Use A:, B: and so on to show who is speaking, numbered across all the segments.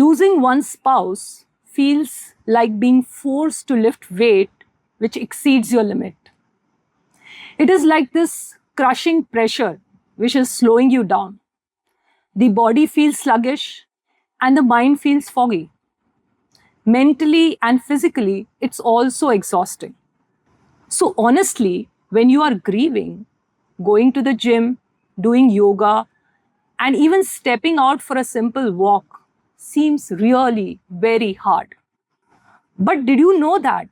A: Losing one's spouse feels like being forced to lift weight which exceeds your limit. It is like this crushing pressure which is slowing you down. The body feels sluggish and the mind feels foggy. Mentally and physically, it's also exhausting. So, honestly, when you are grieving, going to the gym, doing yoga, and even stepping out for a simple walk seems really very hard. But did you know that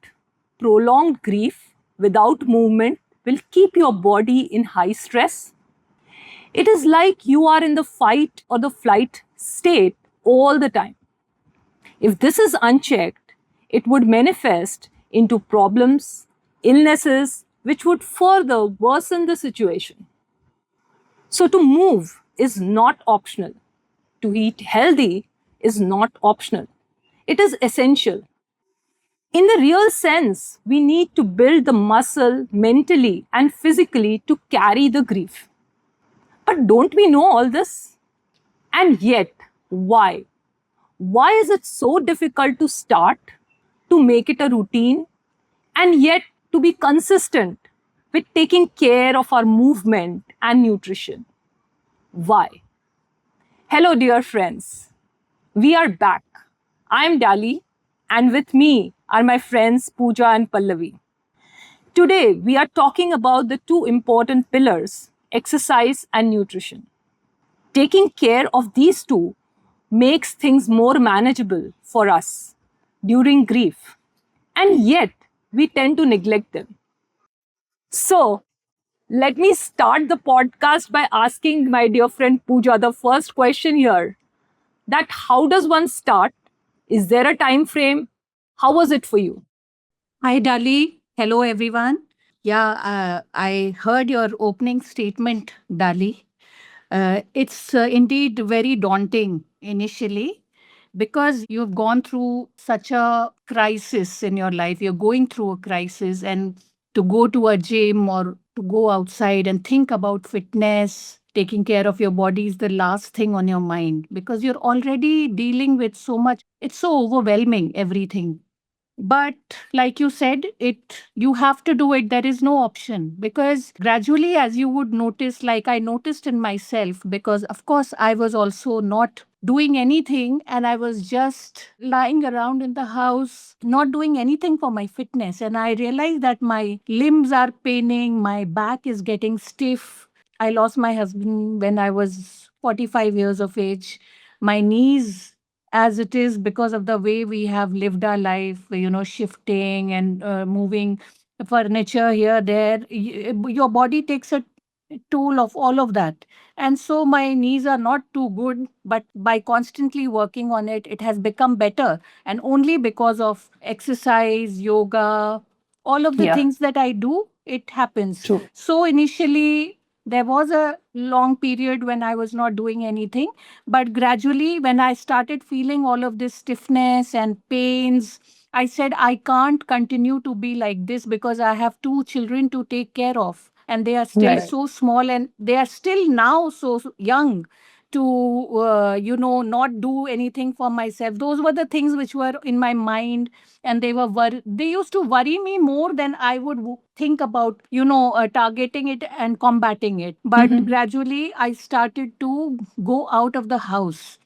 A: prolonged grief without movement will keep your body in high stress? It is like you are in the fight or the flight state all the time. If this is unchecked, it would manifest into problems, illnesses, which would further worsen the situation. So, to move is not optional. To eat healthy is not optional. It is essential. In the real sense, we need to build the muscle mentally and physically to carry the grief. But don't we know all this? And yet, why? Why is it so difficult to start, to make it a routine, and yet to be consistent with taking care of our movement and nutrition? Why? Hello, dear friends. We are back. I'm Dali, and with me are my friends Pooja and Pallavi. Today, we are talking about the two important pillars exercise and nutrition. Taking care of these two makes things more manageable for us during grief, and yet we tend to neglect them. So, let me start the podcast by asking my dear friend Pooja the first question here that how does one start? Is there a time frame? How was it for you?
B: Hi, Dali. Hello, everyone. Yeah, I heard your opening statement, Dali. It's indeed very daunting initially because you've gone through such a crisis in your life. You're going through a crisis, and to go to a gym or to go outside and think about fitness, taking care of your body is the last thing on your mind because you're already dealing with so much. It's so overwhelming, everything. But like you said, it you have to do it. There is no option because gradually, as you would notice, like I noticed in myself, because of course I was also not doing anything and I was just lying around in the house, not doing anything for my fitness. And I realized that my limbs are paining, my back is getting stiff. I lost my husband when I was 45 years of age. My knees, as it is because of the way we have lived our life, shifting and moving furniture here, there, your body takes a toll of all of that. And so my knees are not too good, but by constantly working on it, it has become better. And only because of exercise, yoga, all of the
A: Yeah,
B: things that I do, it happens.
A: true.
B: So initially, there was a long period when I was not doing anything, but gradually, when I started feeling all of this stiffness and pains, I said, I can't continue to be like this because I have two children to take care of. And they are still
A: Right.
B: so small and they are still now so young to, not do anything for myself. Those were the things which were in my mind, and they used to worry me more than I would think about, targeting it and combating it. But
A: Mhm.
B: gradually I started to go out of the house,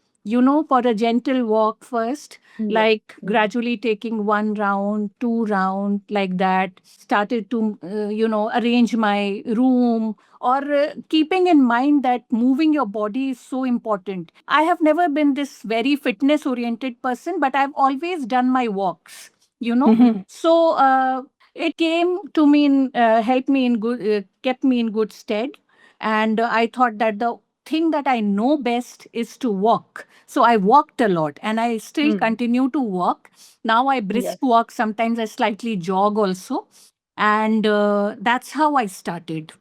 B: for a gentle walk first,
A: Yeah.
B: like gradually taking one round, two round, like that. Started to, arrange my room, or keeping in mind that moving your body is so important. I have never been this very fitness oriented person, but I've always done my walks, you know.
A: Mhm.
B: So it came to me in, helped me in good, kept me in good stead. And I thought that the thing that I know best is to walk. So I walked a lot and I still continue to walk. Now I
A: Yes.
B: brisk walk, sometimes I slightly jog also. And that's how I started.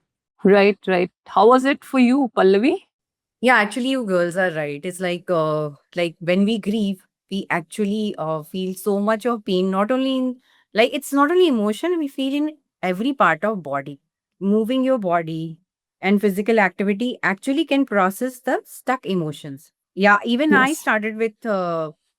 A: Right, right. How was it for you, Pallavi?
C: Yeah, actually, you girls are right. It's like when we grieve, we actually feel so much of pain. Not only in like it's not only emotion, we feel in every part of body. Moving your body and physical activity actually can process the stuck emotions. Yeah, even I
A: Yes.
C: started with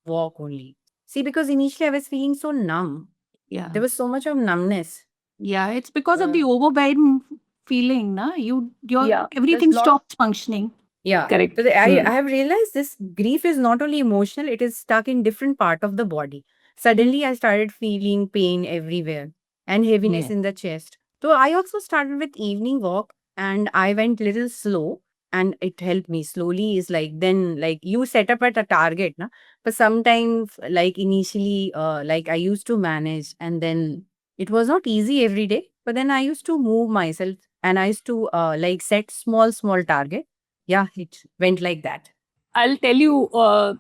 C: walk only. See, because initially I was feeling so numb.
B: Yeah.
C: There was so much of numbness.
B: Yeah, it's because of the
C: Uh,
B: overwhelm feeling, na? Your
C: yeah,
B: everything
C: there's lot of
B: stops functioning.
C: yeah.
A: Correct.
C: So I have realized this grief is not only emotional; it is stuck in different part of the body. Suddenly, I started feeling pain everywhere and heaviness
B: Yeah.
C: in the chest. So I also started with evening walk, and I went little slow, and it helped me. Slowly is like then like you set up at a target, na? But sometimes like initially, like I used to manage, and then it was not easy every day. But then I used to move myself, and I used to like set small target. Yeah, it went like that.
A: I'll tell you a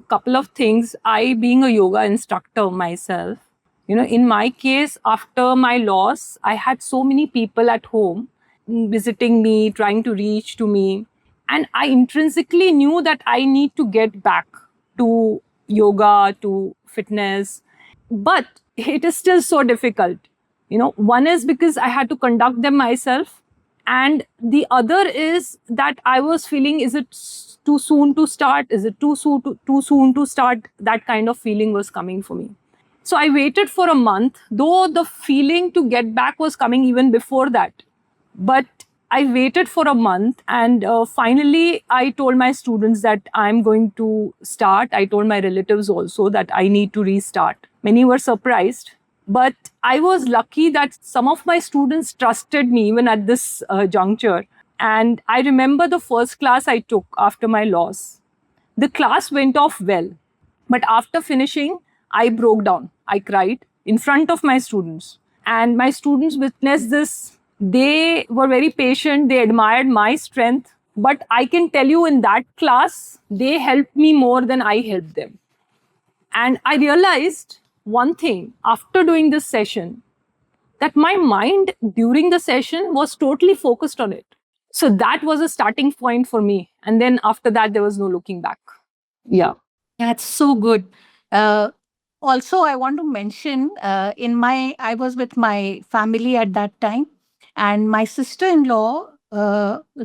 A: couple of things. I, being a yoga instructor myself, in my case, after my loss, I had so many people at home visiting me, trying to reach to me. And I intrinsically knew that I need to get back to yoga, to fitness. But it is still so difficult. One is because I had to conduct them myself, and the other is that I was feeling, is it too soon to start, is it too soon to start, that kind of feeling was coming for me. So I waited for a month, though the feeling to get back was coming even before that. But I waited for a month, and finally I told my students that I'm going to start. I told my relatives also that I need to restart. Many were surprised, but I was lucky that some of my students trusted me even at this juncture. And I remember the first class I took after my loss. The class went off well, but after finishing, I broke down. I cried in front of my students. And my students witnessed this. They were very patient. They admired my strength. But I can tell you, in that class, they helped me more than I helped them. And I realized one thing after doing this session, that my mind during the session was totally focused on it. So that was a starting point for me. And then after that, there was no looking back. Yeah.
B: That's so good. Uh, Also, I want to mention I was with my family at that time, and my sister in law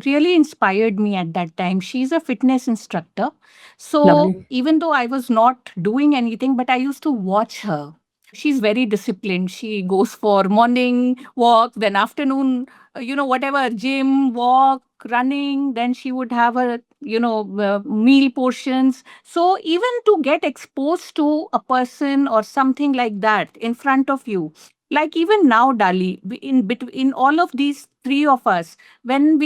B: really inspired me at that time. She's a fitness instructor. So,
A: Lovely.
B: even though I was not doing anything, but I used to watch her. She's very disciplined. She goes for morning walk, then afternoon, whatever, gym, walk, running. Then she would have a, meal portions. So even to get exposed to a person or something like that in front of you, like even now, Dali, in between all of these three of us, when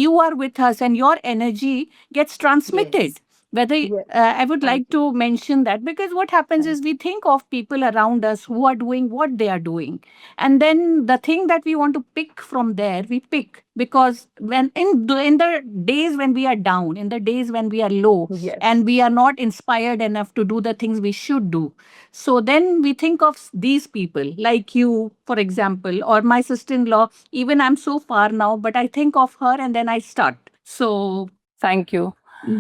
B: you are with us and your energy gets transmitted.
C: Yes.
B: Whether
C: Yes.
B: I would
C: Thank
B: like to mention that, because what happens
C: Thank
B: is we think of people around us who are doing what they are doing, and then the thing that we want to pick from there, we pick, because when in the days when we are down, in the days when we are low,
C: Yes.
B: and we are not inspired enough to do the things we should do, so then we think of these people like you, for example, or my sister-in-law. Even I'm so far now, but I think of her and then I start. So
A: Thank you.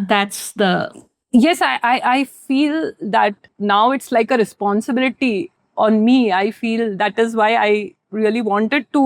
B: that's the
A: Yes, I feel that now it's like a responsibility on me. I feel that is why I really wanted to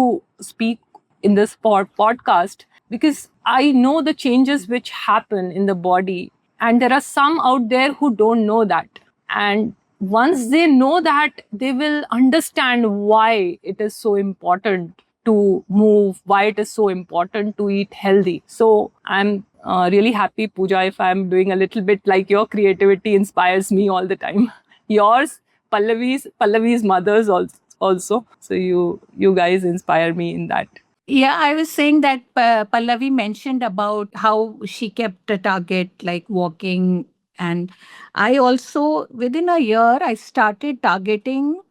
A: speak in this podcast, because I know the changes which happen in the body, and there are some out there who don't know that. And once they know that, they will understand why it is so important to move, why it is so important to eat healthy. So I'm really happy, Pooja, if I'm doing a little bit like your creativity inspires me all the time. Yours, Pallavi's mother's also. So you guys inspire me in that.
B: Yeah, I was saying that Pallavi mentioned about how she kept a target like walking. And I also, within a year, I started targeting.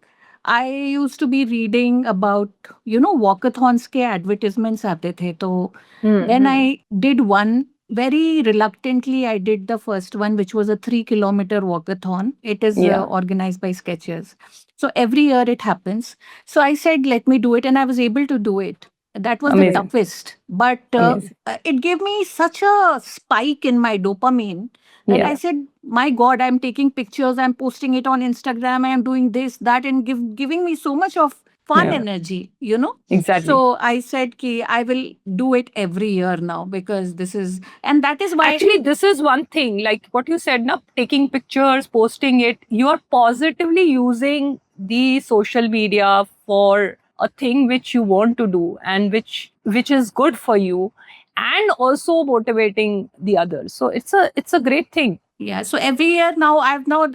B: I used to be reading about, walkathons ke advertisements aate the. So then I did one. Very reluctantly, I did the first one, which was a 3 kilometer walkathon. It is
A: Yeah,
B: organized by Skechers. So every year it happens. So I said, let me do it. And I was able to do it. That was the
A: amazing,
B: toughest. But
A: amazing.
B: it gave me such a spike in my dopamine that I
A: Yeah,
B: said, my God, I'm taking pictures, I'm posting it on Instagram, I'm doing this, that, and giving me so much of fun
A: Yeah.
B: energy,
A: Exactly.
B: So I said ki I will do it every year now because this is, and that is why.
A: Actually, this is one thing, like what you said, na, taking pictures, posting it, you are positively using the social media for a thing which you want to do and which is good for you, and also motivating the others. So it's a great thing.
B: Yeah, so every year now I've now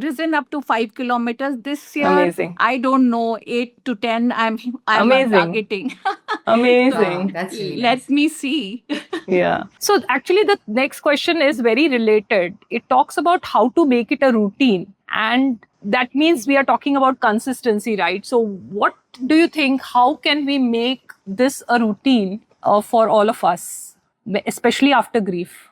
B: risen up to 5 kilometers. This year,
A: Amazing.
B: I don't know, 8 to 10. I'm
A: Amazing.
B: targeting.
A: Amazing.
C: Wow, that's really
B: Let
C: nice.
B: me see.
A: Yeah. So actually, the next question is very related. It talks about how to make it a routine. And that means we are talking about consistency, right? So, what do you think? How can we make this a routine for all of us, especially after grief?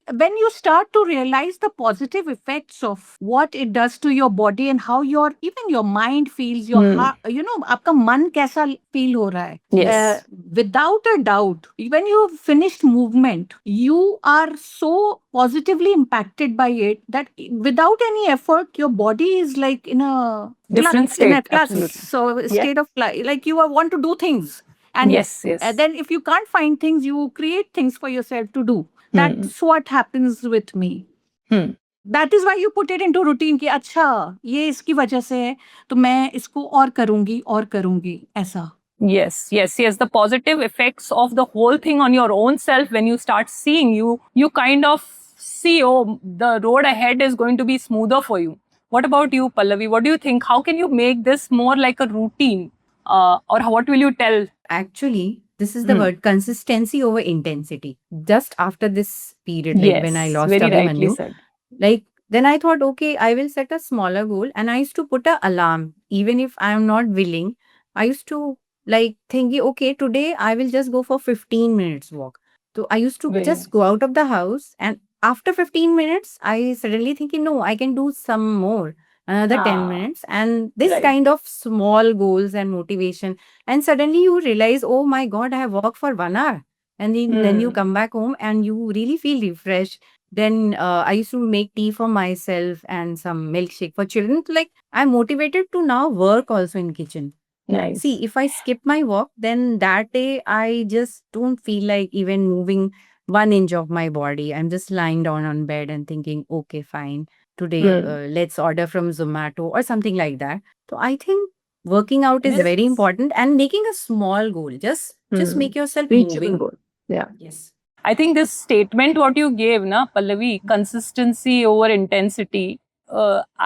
B: When you start to realize the positive effects of what it does to your body and how even your mind feels, your heart, आपका मन कैसा feel हो रहा है.
A: Yes.
B: Without a doubt, when you finished movement, you are so positively impacted by it that without any effort, your body is like in a
A: Different
B: flux, in a
A: state,
B: flux,
A: absolutely.
B: so
A: Yeah.
B: state of like you want to do things. And
A: Yes, yes.
B: then if you can't find things, you create things for yourself to do.
A: Hmm.
B: That's what happens with me.
A: Hmm.
B: That is why you put it into routine कि अच्छा ये इसकी वजह से है तो मैं इसको और करूंगी ऐसा.
A: Yes, yes, yes. The positive effects of the whole thing on your own self, when you start seeing, you kind of see, oh, the road ahead is going to be smoother for you. What about you, Pallavi? What do you think? How can you make this more like a routine? Or what will you tell?
C: Actually, this is the
A: Hmm.
C: word consistency over intensity. Just after this period, like when I
A: Yes,
C: lost
A: very rightly
C: Abhimanyu,
A: said.
C: like then I thought, okay, I will set a smaller goal, and I used to put an alarm, even if I am not willing. I used to like thinking, okay, today I will just go for 15 minutes walk. So I used to
A: Very
C: just
A: nice.
C: go out of the house, and after 15 minutes, I suddenly thinking, no, I can do some more, another 10
A: Ah,
C: minutes, and this
A: right.
C: kind of small goals and motivation, and suddenly you realize, oh my God, I have walked for 1 hour, and then you
A: Hmm.
C: come back home and you really feel refreshed. Then I used to make tea for myself and some milkshake for children. Like I'm motivated to now work also in kitchen.
A: Nice.
C: See, if I skip my walk, then that day I just don't feel like even moving 1 inch of my body. I'm just lying down on bed and thinking, okay, fine. Today,
A: Hmm.
C: let's order from Zomato or something like that. So I think working out is
A: Yes.
C: very important and making a small goal. Just
A: Hmm.
C: make yourself
A: Reachable
C: moving.
A: goal. Yeah.
C: Yes.
A: I think this statement, what you gave, na, Pallavi, consistency over intensity.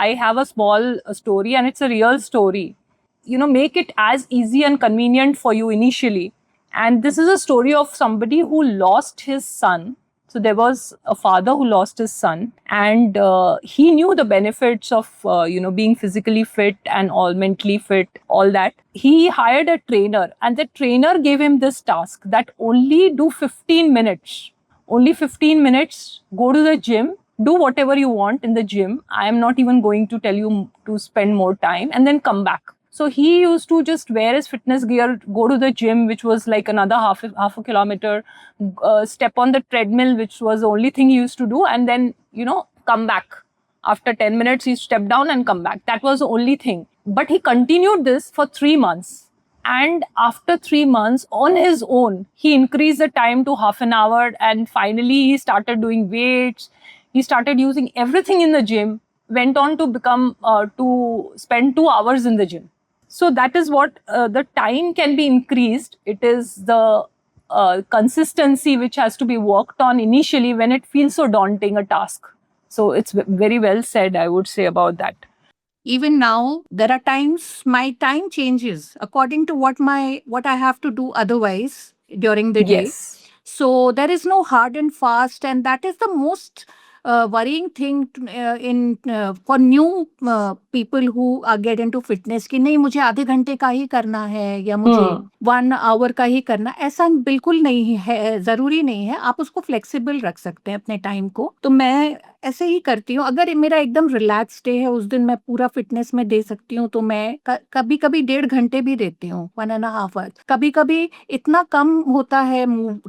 A: I have a small story, and it's a real story. Make it as easy and convenient for you initially. And this is a story of somebody who lost his son. So there was a father who lost his son, and he knew the benefits of being physically fit and all mentally fit, all that. He hired a trainer, and the trainer gave him this task that only do 15 minutes. Only 15 minutes. Go to the gym. Do whatever you want in the gym. I am not even going to tell you to spend more time, and then come back. So he used to just wear his fitness gear, go to the gym, which was like another half a kilometer, step on the treadmill, which was the only thing he used to do, and then come back. After 10 minutes, he stepped down and come back. That was the only thing. But he continued this for 3 months. And after 3 months, on his own, he increased the time to half an hour. And finally, he started doing weights. He started using everything in the gym, went on to become, to spend 2 hours in the gym. So that is what the time can be increased. It is the consistency which has to be worked on initially when it feels so daunting a task. So it's very well said, I would say, about that.
B: Even now, there are times my time changes according to what I have to do otherwise during the day.
A: Yes.
B: So there is no hard and fast, and that is the most worrying thing for new people who get into fitness कि नहीं मुझे आधे घंटे का ही करना है या मुझे 1 hour का ही करना, ऐसा बिल्कुल नहीं है, जरूरी नहीं है. आप उसको फ्लेक्सिबल रख सकते हैं अपने टाइम को. तो मैं ऐसे ही करती हूँ. अगर मेरा एकदम रिलैक्स डे है, उस दिन मैं पूरा फिटनेस में दे सकती हूँ, तो मैं कभी कभी 1.5 घंटे भी देती हूँ, 1.5 hours. कभी कभी इतना कम होता है,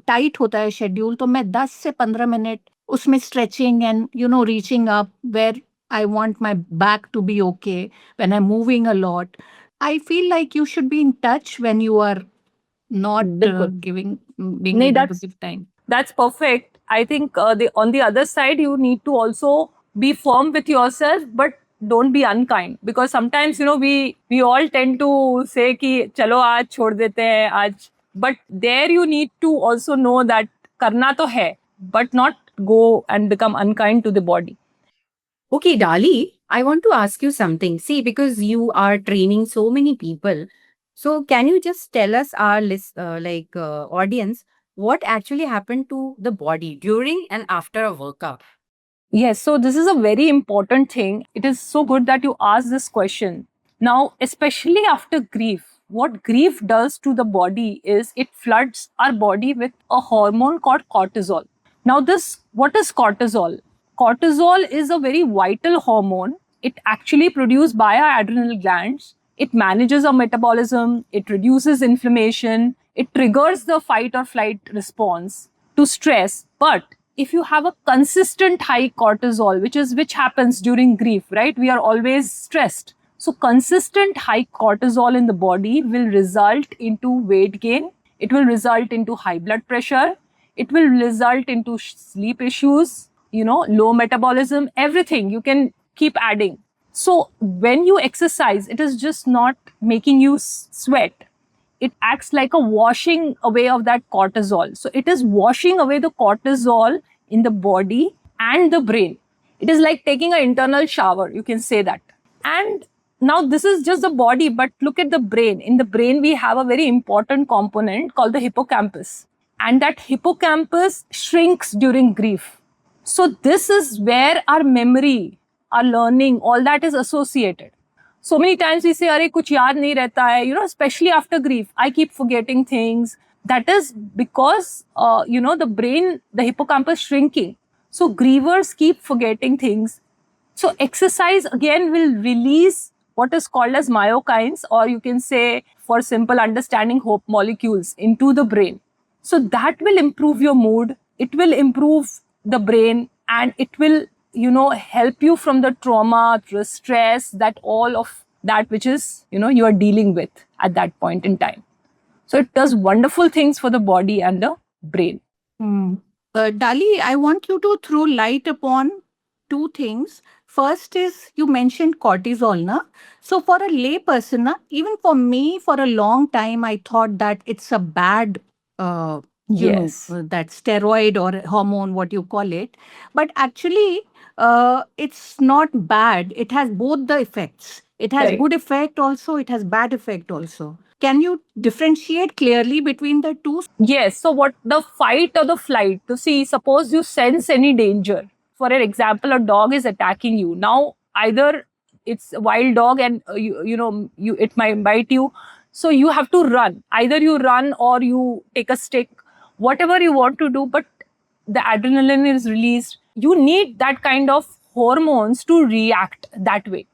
B: टाइट होता है शेड्यूल, तो मैं 10 से 15 मिनट उसमें stretching and reaching up where I want my back to be okay when I'm moving a lot. I feel like you should be in touch when you are not
A: Bilkul.
B: being
A: Nahi,
B: able to
A: that's
B: give time.
A: that's perfect. I think on the other side, you need to also be firm with yourself, but don't be unkind, because sometimes we all tend to say कि चलो आज छोड़ देते हैं आज, but there you need to also know that करना तो है, but not go and become unkind to the body.
C: Okay, Dali, I want to ask you something. See, because you are training so many people, so can you just tell us, our audience, what actually happened to the body during and after a workout?
A: Yes, so this is a very important thing. It is so good that you asked this question. Now, especially after grief, what grief does to the body is it floods our body with a hormone called cortisol. Now, what is cortisol? Cortisol is a very vital hormone. It actually produced by our adrenal glands. It manages our metabolism, it reduces inflammation, it triggers the fight or flight response to stress. But if you have a consistent high cortisol, which happens during grief, right? We are always stressed. So consistent high cortisol in the body will result into weight gain. It will result into high blood pressure. It will result into sleep issues, low metabolism, everything. You can keep adding. So when you exercise, it is just not making you sweat. It acts like a washing away of that cortisol. So it is washing away the cortisol in the body and the brain. It is like taking an internal shower, you can say that. And now this is just the body, but look at the brain. In the brain, we have a very important component called the hippocampus. And that hippocampus shrinks during grief. So this is where our memory, our learning, all that is associated. So many times we say, "Arey, kuch yaad nahi rehta hai." Especially after grief, I keep forgetting things. That is because, the brain, the hippocampus shrinking. So grievers keep forgetting things. So exercise again will release what is called as myokines, or you can say, for simple understanding, hope molecules into the brain. So that will improve your mood. It will improve the brain, and it will, help you from the trauma, the stress, that all of that which is, you are dealing with at that point in time. So it does wonderful things for the body and the brain.
B: Dali, I want you to throw light upon two things. First is you mentioned cortisol, na? So for a lay person, na, even for me, for a long time, I thought that it's a bad,
A: Yes.
B: that steroid or hormone, what you call it. But actually, it's not bad. It has both the effects. It has
A: Correct.
B: good effect also. It has bad effect also. Can you differentiate clearly between the two?
A: Yes. So what the fight or the flight? To see, suppose you sense any danger. For an example, a dog is attacking you. Now, either it's a wild dog and it might bite you. So you have to run. Either you run or you take a stick, whatever you want to do. But the adrenaline is released. You need that kind of hormones to react that way.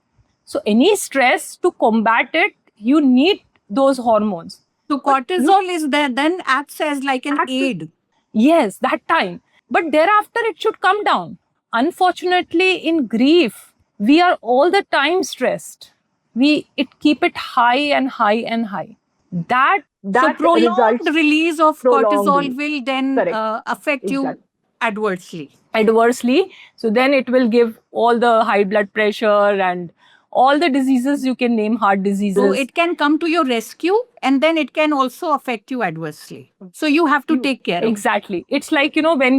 A: So any stress, to combat it, you need those hormones.
B: So cortisol is there, then acts as like an aid.
A: Yes, that time. But thereafter, it should come down. Unfortunately, in grief, we are all the time stressed. We keep it high and high and high. That
B: So prolonged
A: results
B: release of
A: prolonged
B: cortisol
A: release.
B: will then
A: Correct.
B: affect you
A: Exactly.
B: adversely.
A: adversely. So then it will give all the high blood pressure and all the diseases you can name, heart diseases.
B: So it can come to your rescue and then it can also affect you adversely. So you have to take care of it.
A: Exactly. It's like, when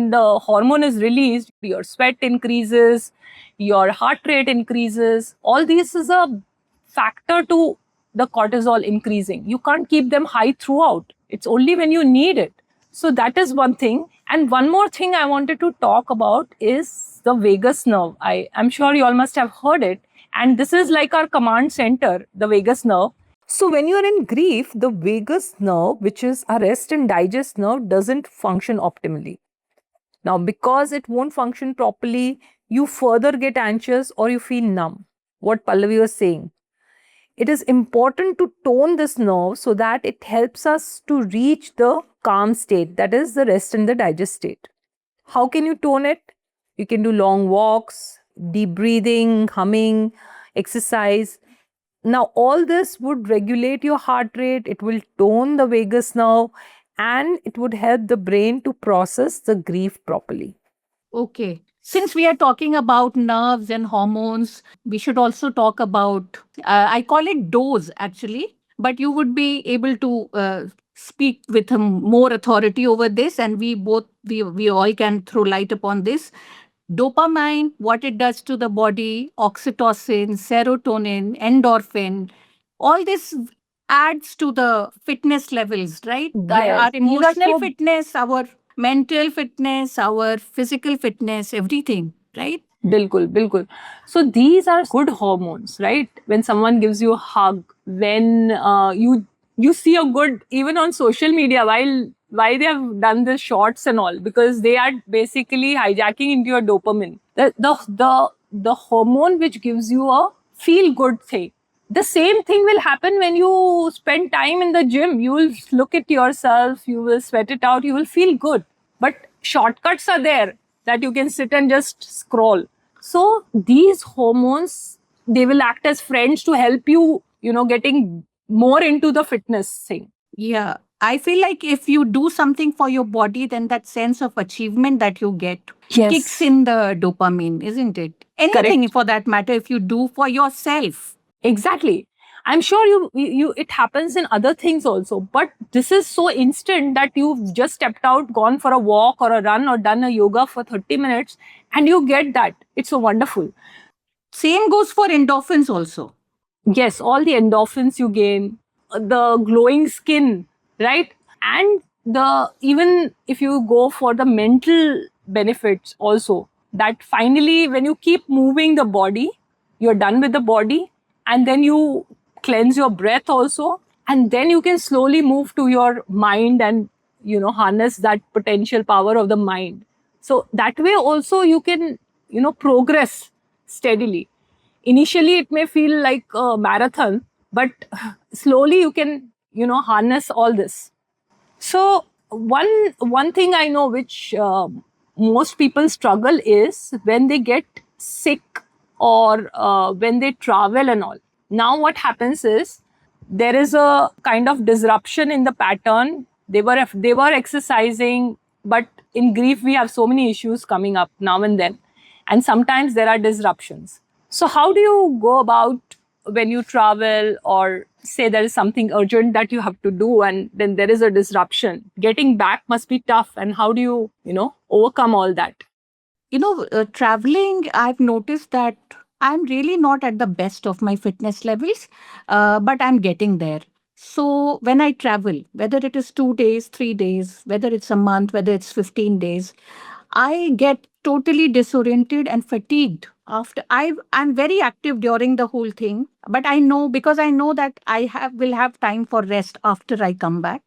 A: the hormone is released, your sweat increases, your heart rate increases. All this is a factor to the cortisol increasing. You can't keep them high throughout. It's only when you need it. So that is one thing. And one more thing I wanted to talk about is the vagus nerve. I'm sure you all must have heard it. And this is like our command center, the vagus nerve. So when you are in grief, the vagus nerve, which is a rest and digest nerve, doesn't function optimally. Now, because it won't function properly, you further get anxious or you feel numb. What Pallavi was saying. It is important to tone this nerve so that it helps us to reach the calm state, that is the rest and the digest state. How can you tone it? You can do long walks, deep breathing, humming, exercise. Now, all this would regulate your heart rate, it will tone the vagus nerve, and it would help the brain to process the grief properly.
B: Okay. Since we are talking about nerves and hormones, we should also talk about, I call it dose actually, but you would be able to speak with more authority over this, and we all can throw light upon this. Dopamine, what it does to the body, oxytocin, serotonin, endorphin, all this adds to the fitness levels, right? Our
A: Yes, these are
B: emotional
A: so
B: fitness, our mental fitness, our physical fitness, everything, right?
A: Bilkul, bilkul. So these are good hormones, right? When someone gives you a hug, when you see a good, even on social media, while why they have done the shorts and all, because they are basically hijacking into your dopamine, the hormone which gives you a feel good thing. The same thing will happen when you spend time in the gym. You will look at yourself, you will sweat it out, you will feel good. But shortcuts are there that you can sit and just scroll. So these hormones, they will act as friends to help you, getting more into the fitness thing.
B: Yeah. I feel like if you do something for your body, then that sense of achievement that you get kicks in the dopamine, isn't it? Anything
A: Correct.
B: for that matter, if you do for yourself.
A: Exactly. I'm sure you it happens in other things also, but this is so instant that you've just stepped out, gone for a walk or a run or done a yoga for 30 minutes and you get that. It's so wonderful.
B: Same goes for endorphins also.
A: Yes, all the endorphins you gain, the glowing skin, right? And the even if you go for the mental benefits also, that finally when you keep moving the body, you're done with the body, and then you cleanse your breath also, and then you can slowly move to your mind and harness that potential power of the mind. So that way also you can progress steadily. Initially it may feel like a marathon, but slowly you can harness all this. So one thing I know which most people struggle is when they get sick or when they travel and all. Now what happens is there is a kind of disruption in the pattern. They were exercising, but in grief we have so many issues coming up now and then, and sometimes there are disruptions. So how do you go about when you travel, or say there is something urgent that you have to do and then there is a disruption? Getting back must be tough, and how do you overcome all that?
B: Traveling, I've noticed that I'm really not at the best of my fitness levels, but I'm getting there. So when I travel, whether it is 2 days, 3 days, whether it's a month, whether it's 15 days, I get totally disoriented and fatigued after. I'm very active during the whole thing, but I know, because I know that will have time for rest after I come back.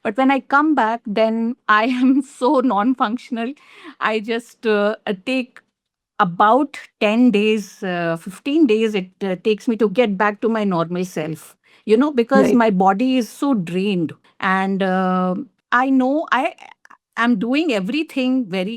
B: But when I come back, then I am so non-functional. I just take about 10 days, 15 days it takes me to get back to my normal self, because
A: Right.
B: my body is so drained. And I know I am doing everything well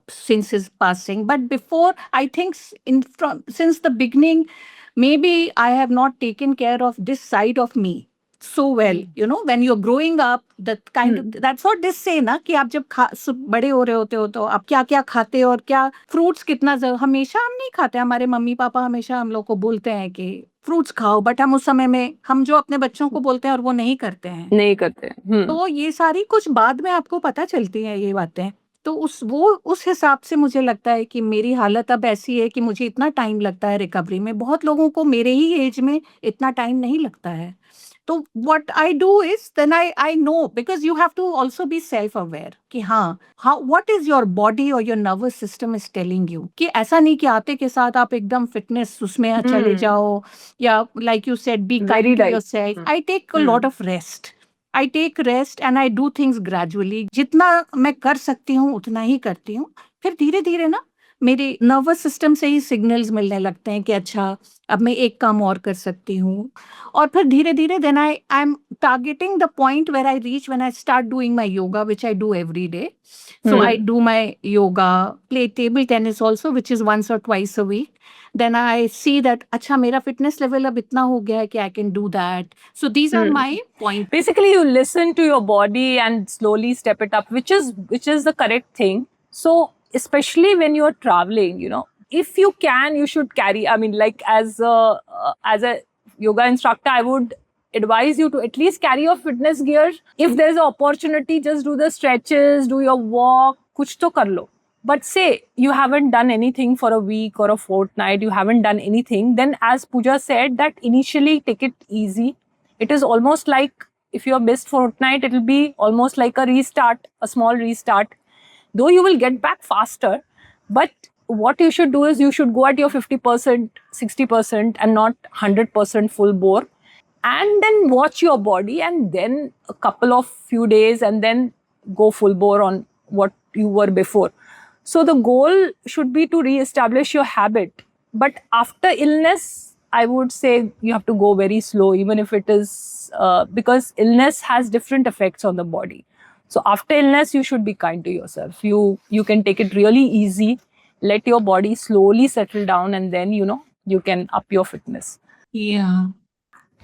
B: since his passing. But before, I think since the beginning, maybe I have not taken care of this side of me so well. When you're growing up, that kind of, that's what they say ना, कि आप जब बड़े हो रहे होते हो तो आप क्या क्या खाते हो और क्या फ्रूट्स कितना हमेशा हम नहीं खाते. हमारे मम्मी पापा हमेशा हम लोग को बोलते हैं कि फ्रूट्स खाओ, बट हम उस समय में हम जो अपने बच्चों को बोलते हैं और वो नहीं करते हैं.
A: नहीं करते.
B: तो ये सारी कुछ बाद में आपको पता चलती हैं ये बातें. तो उस हिसाब से मुझे लगता है कि मेरी हालत अब ऐसी है कि मुझे इतना टाइम लगता है रिकवरी में. बहुत लोगों को मेरे ही एज में इतना टाइम नहीं लगता है. तो what I do is then I know, because you have to also be self aware कि हाँ, how what is your body और your nervous system is telling you. कि ऐसा नहीं कि आते के साथ आप एकदम फिटनेस उसमें चले जाओ, या like you said be
A: Very
B: kind to
A: right.
B: Yourself. I take a lot of rest. I take rest and I do things gradually. जितना मैं कर सकती हूँ उतना ही करती हूँ. फिर धीरे धीरे ना मेरे नर्वस सिस्टम से ही सिग्नल्स मिलने लगते हैं कि अच्छा अब मैं एक काम और कर सकती हूँ। और फिर धीरे-धीरे then I am targeting the point where I reach when I start doing my yoga which I do every day. So I do my yoga, play table tennis also, which is once or twice a week. Then I see that अच्छा मेरा fitness level अब इतना हो गया है कि I can do that. So these are my points.
A: Basically, you listen to your body and slowly step it up, which is the correct thing. So especially when you're traveling, if you can, you should carry. I mean, like as a yoga instructor, I would advise you to at least carry your fitness gear. If there's an opportunity, just do the stretches, do your walk, kuch to kar lo. But say you haven't done anything for a week or a fortnight, you haven't done anything, then as Pooja said, that initially take it easy. It is almost like if you are missed fortnight, it will be almost like a restart, a small restart. Though you will get back faster, but what you should do is you should go at your 50%, 60% and not 100% full bore, and then watch your body, and then a couple of few days and then go full bore on what you were before. So the goal should be to re-establish your habit. But after illness, I would say you have to go very slow, even if it is because illness has different effects on the body. So after illness, you should be kind to yourself. You can take it really easy, let your body slowly settle down, and then you can up your fitness.
B: Yeah.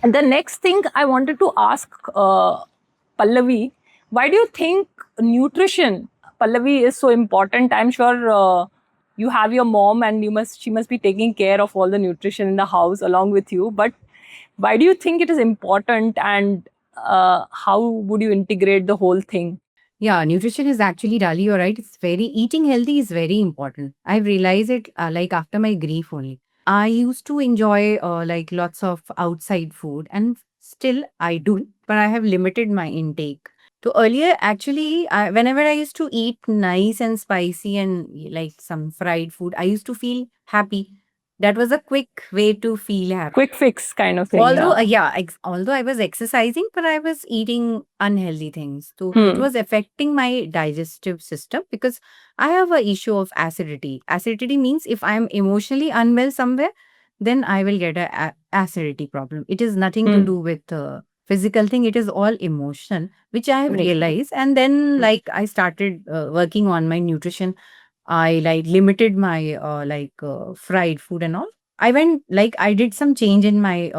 A: And the next thing I wanted to ask Pallavi, why do you think nutrition, Pallavi, is so important? I'm sure you have your mom, and she must be taking care of all the nutrition in the house along with you. But why do you think it is important, and how would you integrate the whole thing?
C: Yeah, nutrition is actually, Dali, you're right. Eating healthy is very important. I've realized it like after my grief only. I used to enjoy like lots of outside food, and still I do, but I have limited my intake. So earlier, actually, whenever I used to eat nice and spicy and like some fried food, I used to feel happy. That was a quick way to feel happy.
A: Quick fix kind of thing.
C: Although, although I was exercising, but I was eating unhealthy things. So it was affecting my digestive system because I have a issue of acidity. Acidity means if I am emotionally unwell somewhere, then I will get a acidity problem. It is nothing to do with physical thing. It is all emotional, which I have realized. And then like I started working on my nutrition. I like limited my fried food and all. I went like I did some change in my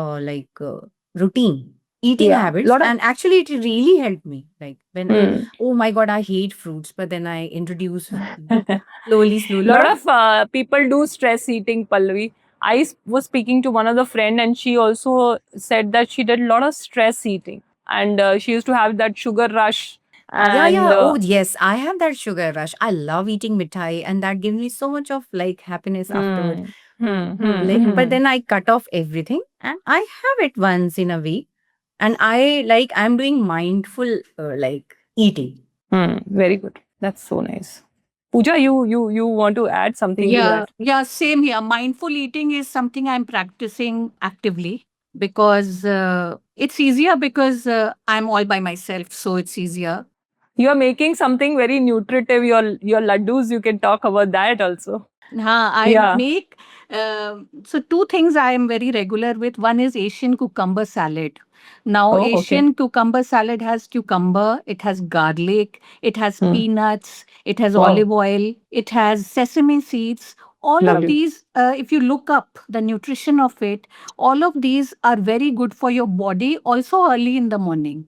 C: routine eating habits, and actually it really helped me. Like when oh my god, I hate fruits, but then I introduce slowly.
A: A lot of people do stress eating, Pallavi. I was speaking to one of the friend, and she also said that she did a lot of stress eating, and she used to have that sugar rush. And,
C: Oh yes, I have that sugar rush. I love eating mithai, and that gives me so much of like happiness afterward. But then I cut off everything, and I have it once in a week, and I'm doing mindful eating.
A: Very good. That's so nice. Pooja, you want to add something to that?
B: Yeah, same here. Mindful eating is something I'm practicing actively because it's easier because I'm all by myself, so it's easier.
A: You are making something very nutritive. Your laddus. You can talk about that also.
B: I make so two things I am very regular with. One is Asian cucumber salad. Now, Asian cucumber salad has cucumber, it has garlic, it has peanuts, it has olive oil, it has sesame seeds. All of these, if you look up the nutrition of it, all of these are very good for your body. Also, early in the morning,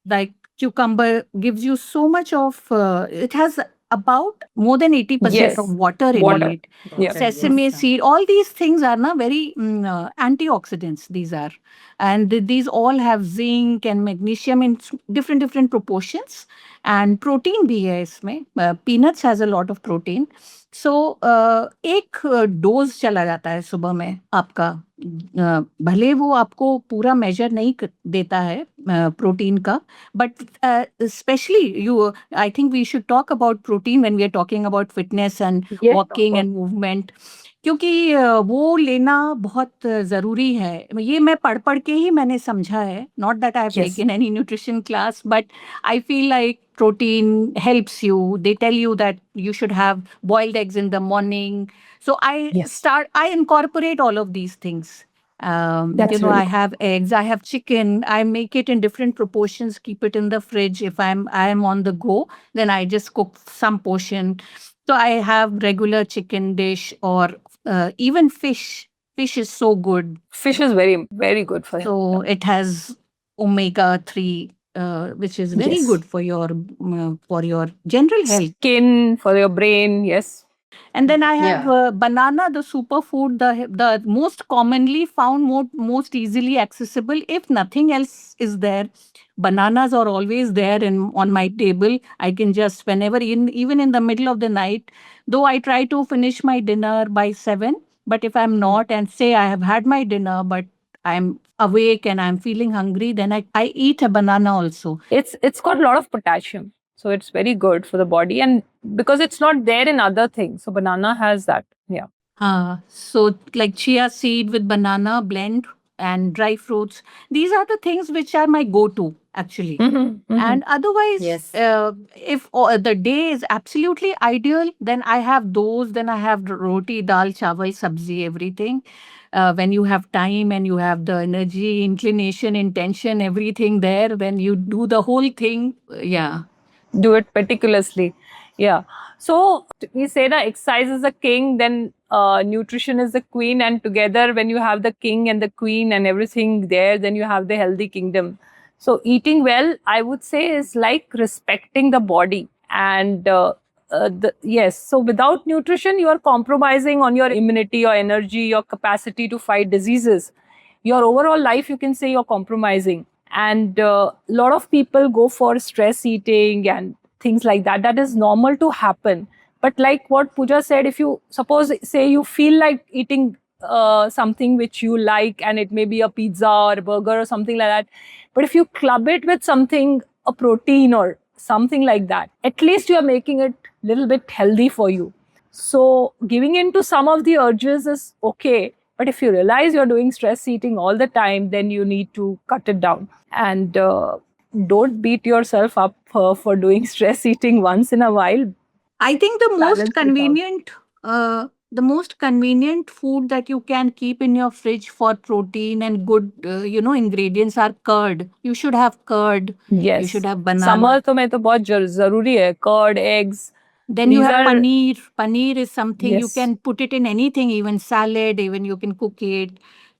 B: like cucumber gives you so much of, it has about more than 80% of water in it.
A: Yeah.
B: Sesame seed, all these things are very antioxidants. These are, and these all have zinc and magnesium in different proportions, and protein भी है इसमें. Peanuts has a lot of protein. So एक dose चला जाता है सुबह में आपका. भले वो आपको पूरा मेजर नहीं देता है प्रोटीन का, but specially I think we should talk about protein when we are talking about fitness and walking and movement. क्योंकि वो लेना बहुत ज़रूरी है। ये मैं पढ़ के ही मैंने समझा है, not that I have
A: Yes.
B: Taken any nutrition class, but I feel like protein helps you. They tell you that you should have boiled eggs in the morning. So
A: Yes.
B: I incorporate all of these things.
A: That's
B: You know,
A: really
B: I have eggs, I have chicken, I make it in different proportions, keep it in the fridge. If I am on the go, then I just cook some portion. So I have regular chicken dish or even fish. Fish is so good.
A: Fish is very, very good for him.
B: So it has omega-3, which is very
A: Yes.
B: good for your general health.
A: Skin, for your brain, yes.
B: And then I have
C: Yeah.
B: banana, the superfood, the most commonly found, most easily accessible. If nothing else is there, bananas are always there on my table. I can just whenever, even in the middle of the night, though I try to finish my dinner by 7. But if I'm not, and say I have had my dinner, but I'm awake and I'm feeling hungry, then I eat a banana also.
A: It's got a lot of potassium, so it's very good for the body, and because it's not there in other things, so banana has that. Yeah.
B: So like chia seed with banana blend and dry fruits. These are the things which are my go-to actually. And otherwise,
C: Yes.
B: if the day is absolutely ideal, then I have those. Then I have roti, dal, chawal, sabzi, everything. When you have time and you have the energy, inclination, intention, everything there, then you do the whole thing. Yeah.
A: Do it meticulously. Yeah. So we say that exercise is a king, then nutrition is the queen, and together, when you have the king and the queen and everything there, then you have the healthy kingdom. So eating well, I would say, is like respecting the body. And yes, so without nutrition, you are compromising on your immunity, your energy, your capacity to fight diseases. Your overall life, you can say, you're compromising. And a lot of people go for stress eating and things like that. That is normal to happen. But like what Pooja said, if you suppose, say, you feel like eating something which you like, and it may be a pizza or a burger or something like that, but if you club it with something, a protein or something like that, at least you are making it a little bit healthy for you. So giving in to some of the urges is okay, but if you realize you're doing stress eating all the time, then you need to cut it down. And don't beat yourself up for doing stress eating once in a while.
B: I think
A: Balance it out.
B: the most convenient food that you can keep in your fridge for protein and good, ingredients are curd. You should have curd. You should
A: Yes.
B: have banana.
A: Summer तो में तो बहुत ज़रूरी है. Curd, eggs.
B: Then you
A: These
B: have
A: are
B: paneer. Paneer is something you
A: yes.
B: can put it in anything, even salad, even you can cook it.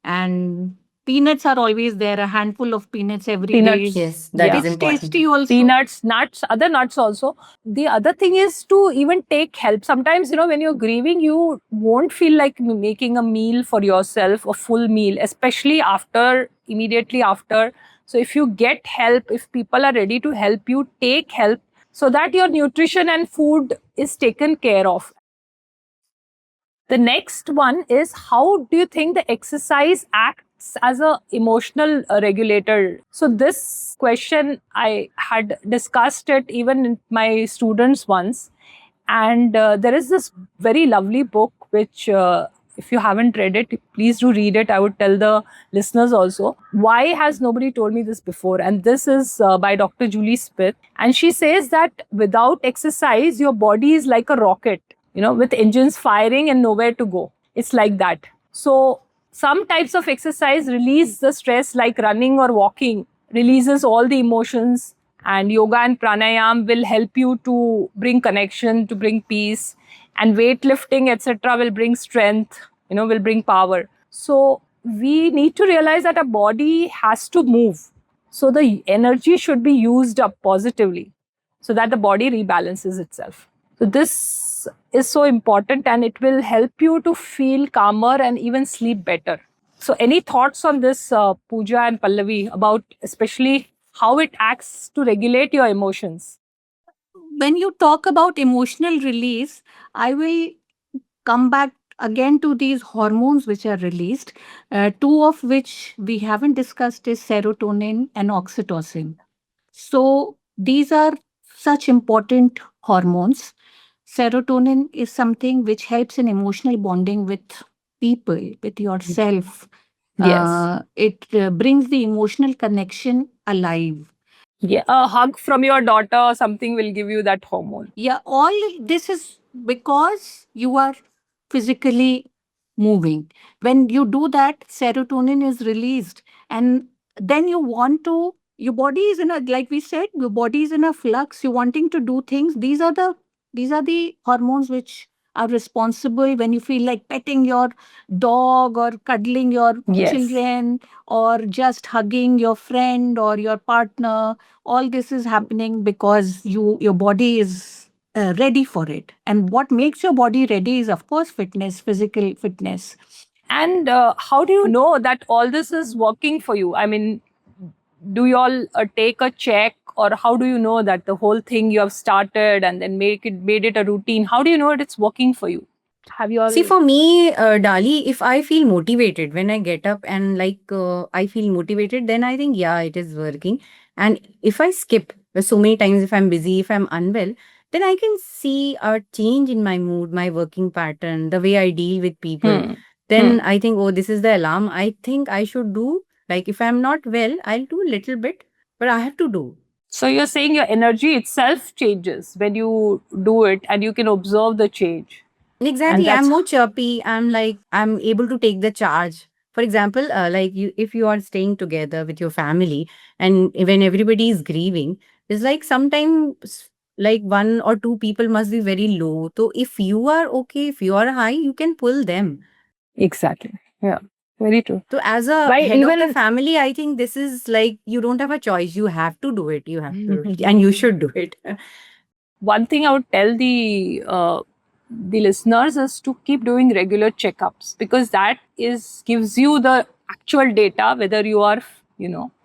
B: And peanuts are always there, a handful of peanuts every day.
A: Peanuts.
C: Yes, that
A: Yeah.
C: is
B: It's
C: important.
B: tasty also.
A: Peanuts, nuts, other nuts also. The other thing is to even take help. Sometimes, when you're grieving, you won't feel like making a meal for yourself, a full meal, especially immediately after. So if you get help, if people are ready to help you, take help so that your nutrition and food is taken care of. The next one is, how do you think the exercise acts as a emotional regulator? So this question, I had discussed it even in my students once. And there is this very lovely book which, if you haven't read it, please do read it. I would tell the listeners also. Why has nobody told me this before? And this is by Dr. Julie Smith. And she says that without exercise, your body is like a rocket, with engines firing and nowhere to go. It's like that. So some types of exercise release the stress, like running or walking, releases all the emotions. And yoga and pranayam will help you to bring connection, to bring peace. And weightlifting, etc., will bring strength, will bring power. So we need to realize that our body has to move. So the energy should be used up positively so that the body rebalances itself. So this is so important, and it will help you to feel calmer and even sleep better. So any thoughts on this, Pooja and Pallavi, about especially how it acts to regulate your emotions?
B: When you talk about emotional release, I will come back again to these hormones which are released, two of which we haven't discussed is serotonin and oxytocin. So these are such important hormones. serotonin is something which helps in emotional bonding with people, with yourself.
A: Yes.
B: It brings the emotional connection alive.
A: Yeah. A hug from your daughter or something will give you that hormone.
B: Yeah, all this is because you are physically moving. When you do that, serotonin is released, and then you want to. Your body is in a, like we said, your body is in a flux. You're wanting to do things. These are the hormones which are responsible when you feel like petting your dog or cuddling your
A: Yes.
B: children or just hugging your friend or your partner. All this is happening because your body is ready for it. And what makes your body ready is, of course, fitness, physical fitness.
A: And how do you know that all this is working for you? I mean, do you all take a check, or how do you know that the whole thing you have started and then made it a routine? How do you know it's working for you? Have you all?
C: See, for me, Dali, if I feel motivated when I get up and I feel motivated, then I think, yeah, it is working. And if I skip so many times, if I'm busy, if I'm unwell, then I can see a change in my mood, my working pattern, the way I deal with people.
A: Hmm.
C: Then I think, oh, this is the alarm. I think I should do, like, if I'm not well, I'll do a little bit, but I have to do.
A: So you're saying your energy itself changes when you do it, and you can observe the change. And
C: Exactly.
A: that's
C: I'm more chirpy. I'm able to take the charge. For example, if you are staying together with your family and when everybody is grieving, it's like sometimes like one or two people must be very low. So if you are okay, if you are high, you can pull them.
A: exactly. Yeah, very true.
C: So as a
A: Why
C: head of the
A: even
C: family, I think this is like you don't have a choice. You have to do it. You have to, and you should do it.
A: one thing I would tell the listeners is to keep doing regular checkups, because that is gives you the actual data whether you are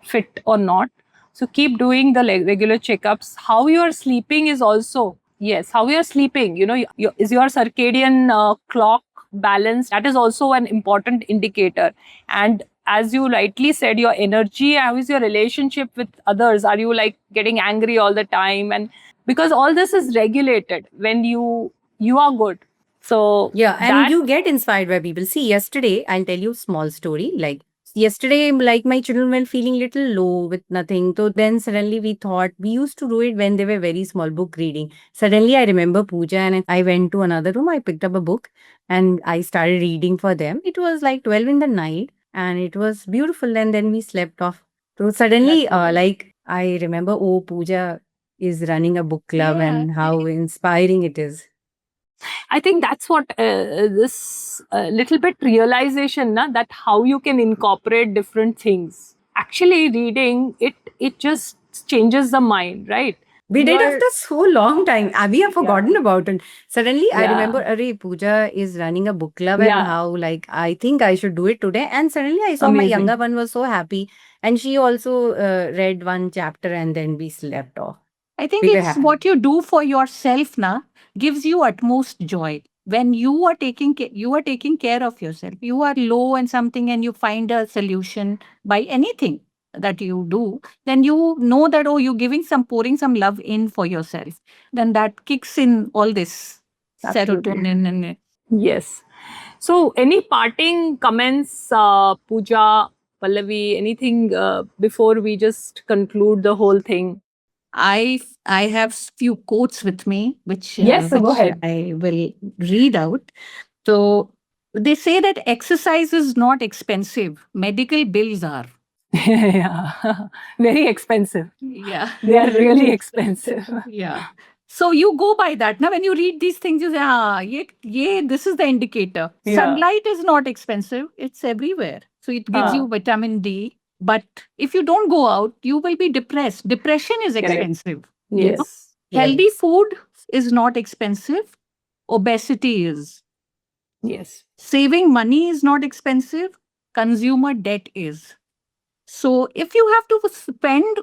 A: fit or not. So keep doing the regular checkups. How you are sleeping is also, yes, how you are sleeping. Is your circadian clock balanced? That is also an important indicator. And as you rightly said, your energy, how is your relationship with others? Are you like getting angry all the time? And because all this is regulated when you are good. So
C: Yeah, and
A: that,
C: you get inspired by people. See, yesterday, I'll tell you a small story. Like yesterday, like my children were feeling little low with nothing. So then suddenly we thought we used to do it when they were very small, book reading. Suddenly I remember puja and I went to another room. I picked up a book and I started reading for them. It was like 12 in the night and it was beautiful. And then we slept off. So suddenly, like I remember, oh, Puja is running a book club
B: Yeah.
C: and how inspiring it is.
A: I think that's what this little bit realization that how you can incorporate different things. Actually, reading it just changes the mind, right?
C: We
A: You
C: did
A: are,
C: after so long time. We have forgotten about it. Suddenly, I
A: yeah,
C: remember, Arey, Pooja is running a book club and
A: yeah,
C: how, like, I think I should do it today. And suddenly, I saw my younger
A: amazing.
C: one was so happy. And she also read one chapter and then we slept off.
B: I think
C: We were
B: it's
C: happy.
B: what you do for yourself na gives you utmost joy. When you are taking care of yourself. You are low and something and you find a solution by anything that you do, then you know that, oh, you're pouring some love in for yourself. Then that kicks in all this
A: Absolutely.
B: serotonin and
A: Yes. So, any parting comments, Pooja, Pallavi, anything before we just conclude the whole thing?
B: I have few quotes with me,
A: Yes, so go
B: which
A: ahead.
B: I will read out. So they say that exercise is not expensive. Medical bills are.
A: Yeah, very expensive.
B: Yeah.
A: They are really expensive.
B: Yeah. So you go by that. Now, when you read these things, you say, this is the indicator.
A: Yeah.
B: Sunlight is not expensive. It's everywhere. So it gives
A: Ah.
B: you vitamin D. But if you don't go out, you will be depressed. Depression is
A: Correct.
B: expensive. you know.
A: Yes.
B: Healthy food is not expensive. Obesity is.
A: Yes.
B: Saving money is not expensive. Consumer debt is. So if you have to spend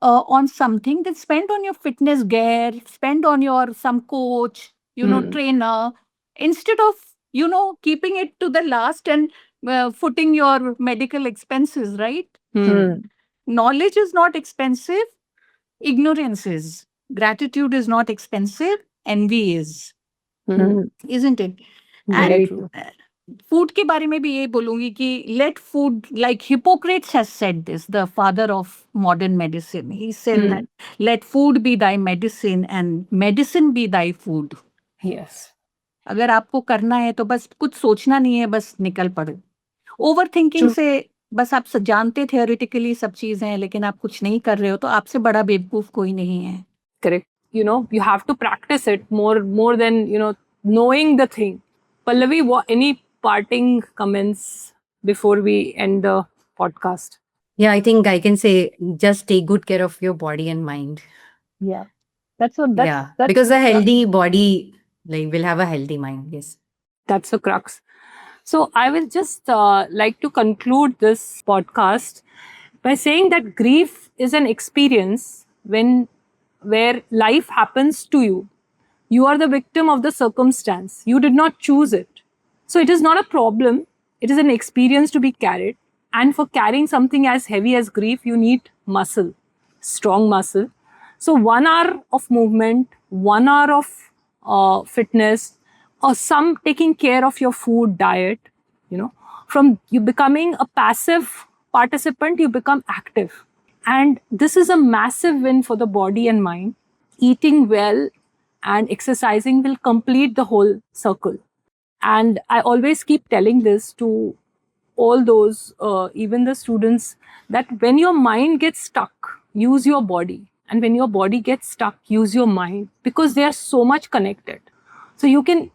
B: on something, then spend on your fitness gear, spend on your some coach, trainer, instead of keeping it to the last and footing your medical expenses, right? Knowledge is not expensive. Ignorance is. Gratitude is not expensive. envy is,
A: Hmm.
B: isn't it?
A: Very
B: And
A: true.
B: food के बारे में भी ये बोलूंगी कि let food, like Hippocrates has said this, the father of modern medicine. He said
A: Hmm.
B: that let food be thy medicine and medicine be thy food.
A: Yes.
B: अगर आपको करना है तो बस कुछ सोचना नहीं है, बस निकल पड़ो. Over thinking
A: True.
B: से बस आप जानते theoretically सब चीजें हैं, लेकिन आप कुछ नहीं कर रहे हो तो आपसे बड़ा बेवकूफ कोई नहीं है.
A: Correct. You have to practice it more than, knowing the thing. Pallavi, any parting comments before we end the podcast?
C: Yeah, I think I can say just take good care of your body and mind.
B: Yeah, that's what that's
C: Yeah,
B: that's
C: because a healthy body will have a healthy mind. Yes.
A: That's the crux. So I will just like to conclude this podcast by saying that grief is an experience where life happens to you. You are the victim of the circumstance. You did not choose it. So it is not a problem. It is an experience to be carried. And for carrying something as heavy as grief, you need muscle, strong muscle. So 1 hour of movement, 1 hour of fitness, or some taking care of your food, diet, from you becoming a passive participant, you become active. And this is a massive win for the body and mind. Eating well and exercising will complete the whole circle. And I always keep telling this to all those, even the students, that when your mind gets stuck, use your body. And when your body gets stuck, use your mind, because they are so much connected. So you can,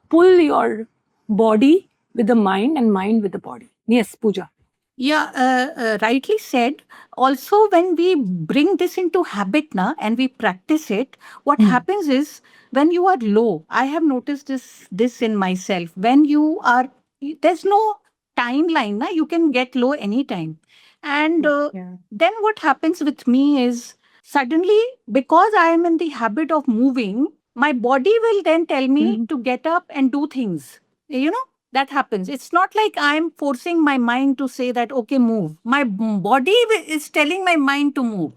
A: pull your body with the mind and mind with the body. Yes, Pooja.
B: Yeah, rightly said. Also, when we bring this into habit na, and we practice it, what happens is when you are low, I have noticed this in myself. When you are, there's no timeline, na, you can get low anytime. And
C: Yeah.
B: then what happens with me is suddenly, because I am in the habit of moving, my body will then tell me to get up and do things. You know, that happens. It's not like I'm forcing my mind to say that, okay, move. My body is telling my mind to move.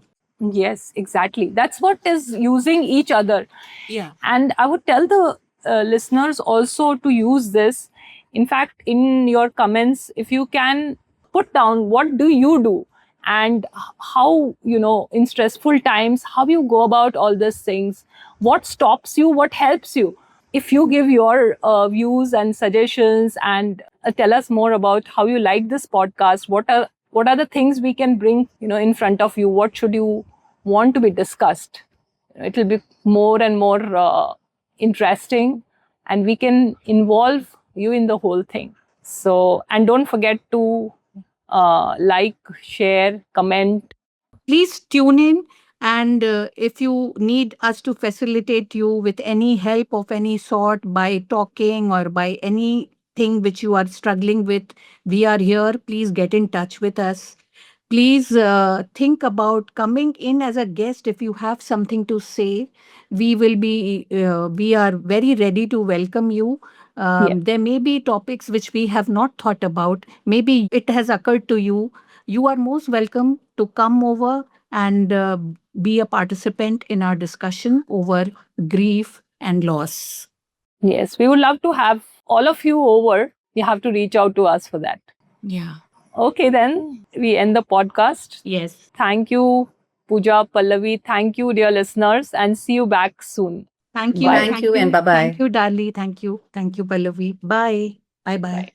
A: Yes, exactly. That's what is using each other.
B: Yeah.
A: And I would tell the listeners also to use this. In fact, in your comments, if you can put down what do you do and how, in stressful times, how you go about all these things, what stops you, what helps you. If you give your views and suggestions and tell us more about how you like this podcast, what are the things we can bring, in front of you, what should you want to be discussed, it will be more and more interesting, and we can involve you in the whole thing. So, and don't forget to like, share, comment.
B: Please tune in. And if you need us to facilitate you with any help of any sort by talking or by anything which you are struggling with, we are here. Please get in touch with us. Please think about coming in as a guest if you have something to say. We are very ready to welcome you.
A: Yeah.
B: There may be topics which we have not thought about. Maybe it has occurred to you. You are most welcome to come over and be a participant in our discussion over grief and loss.
A: Yes, we would love to have all of you over. You have to reach out to us for that.
B: Yeah.
A: Okay, then we end the podcast.
B: Yes.
A: Thank you, Pooja, Pallavi. Thank you, dear listeners, and see you back soon.
B: Thank you.
A: Bye.
C: Thank you and bye-bye.
B: Thank you, Darli. Thank you. Thank you, Pallavi. Bye. Bye-bye.
A: Bye.